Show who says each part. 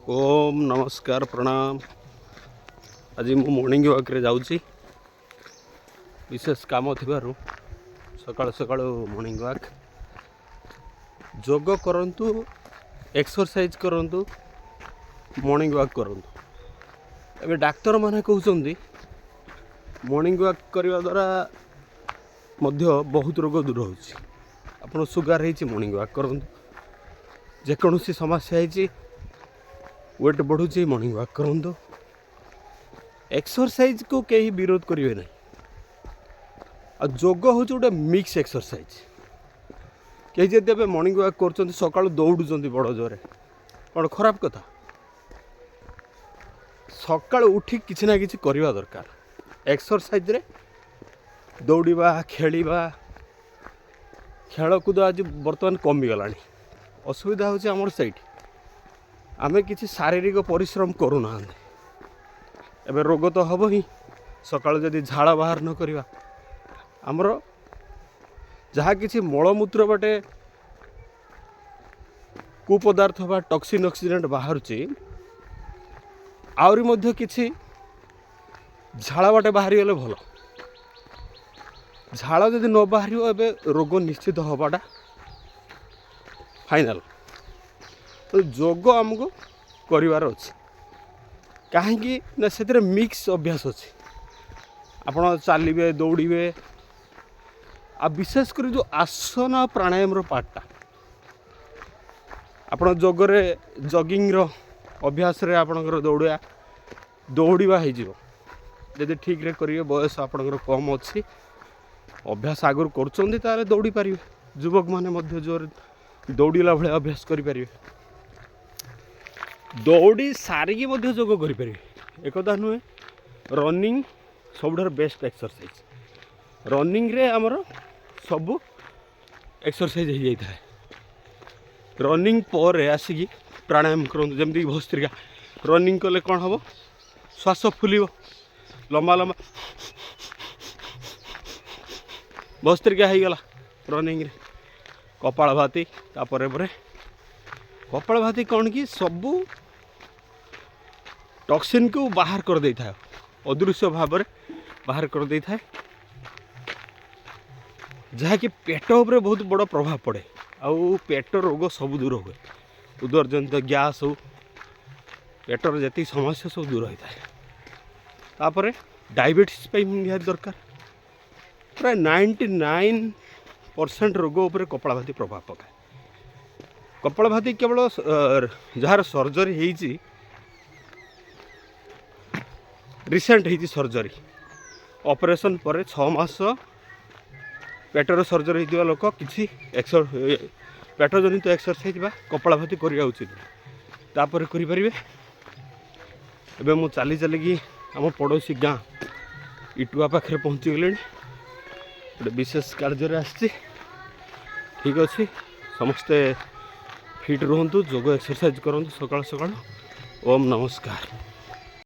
Speaker 1: ओम नमस्कार प्रणाम। आज मु मॉर्निंग वॉक रे जाऊँगी विशेष काम थिबारु सकाळ सकाळ मॉर्निंग वॉक जोग करंतु एक्सरसाइज करंतु मॉर्निंग वॉक करंतु। एबे डाक्तर माने कहउछंदी मॉर्निंग वॉक करबा द्वारा मध्य बहुत रोग दूर होछि। आपण सुगर हेछि मॉर्निंग वॉक करंतु, जेकोसी समस्या हेछि वेट बढ़ुची मॉर्निंग वॉक करंतु। एक्सरसाइज को कहीं विरोध करेंगे ना। आ जोग हूँ गोटे मिक्स एक्सरसाइज। कहीं जब मॉर्निंग वॉक कर सका दौड़ुंट बड़ जोरे कौन खराब कथा। सका उठी किसी ना कि करवा दरकार। एक्सरसाइज रे दौड़ा खेलवा खेलकूद आज बर्तमान कमिगला। असुविधा हूँ आमर साइड आमे किसी शारीरिक परिश्रम करूना। एबे रोग तो हम ही सकाल जदि झाड़ बाहर न करवा आमर जहाँ किसी मलमूत्र बाटे कुपदार्थ बा टॉक्सिन ऑक्सीडेंट बाहर आउरी मध्य किसी झाड़ बाटे बाहरी गले भल। झाड़ जदि न बाहर एबे रोग निश्चित हवाटा फाइनाल। तो जोग आमको करिवार अछि कहीं ना से मिक्स अभ्यास अच्छे। आपण चलिए दौड़े आ विशेष कर जो आसन आ प्राणायाम रो पार्टा आपण जोगरे जॉगिंग रो अभ्यास रे आपणकर दौड़ा हो जदि ठीक रे करिए। बयस आपणकर कम अच्छी अभ्यास आगुरी करुँच ताले दौड़ी पारे। युवक माने मध्य जोर दौड़ला भाया अभ्यास करें। दौड़ी सारिकी मध्य जोग करें एकदा नुहे। रनिंग सब बेस्ट एक्सरसाइज। रनिंग रे आमर सब एक्सरसाइज हो जाए। रनिंग पर आसिकी प्राणायाम करूँ जमती भस्त्रिका रनिंग कले कौन हम श्वास फुल लंबा लंबा भस्त्रिका हो गला। रनिंग रे कपाल भाती तापर कपाल भाती कौन कि सबू टॉक्सिन को बाहर कर दे था, अदृश्य भाव में बाहर कर दे था, जहाँ कि पेट उपर बहुत बड़ प्रभाव पड़े। आउ पेट रोग सब दूर हुए। उदर जनित गैस हो पेटर जी समस्या सब दूर होता है। तापर डायबिटीज निहाती दरकार। प्राय 99% रोग उपर कपालभाती प्रभाव पकाए। कपालभाती केवल जार सर्जरी होती रिसेंट होती सर्जरी ऑपरेशन पर 6 मास पेटर सर्जरी होता लोक किसी पेट जनित एक्सरसाइज बा कपालभाती करवा उचित तापर करें। एबे मु चली चलिकी आम पड़ोसी गाँ इटुआ पाखे पहुँची गले। गोटे विशेष कार्य आसी ठीक अच्छे समस्ते फिट रुहतु जोग एक्सरसाइज करूँ सकाल सकाल। ओम नमस्कार।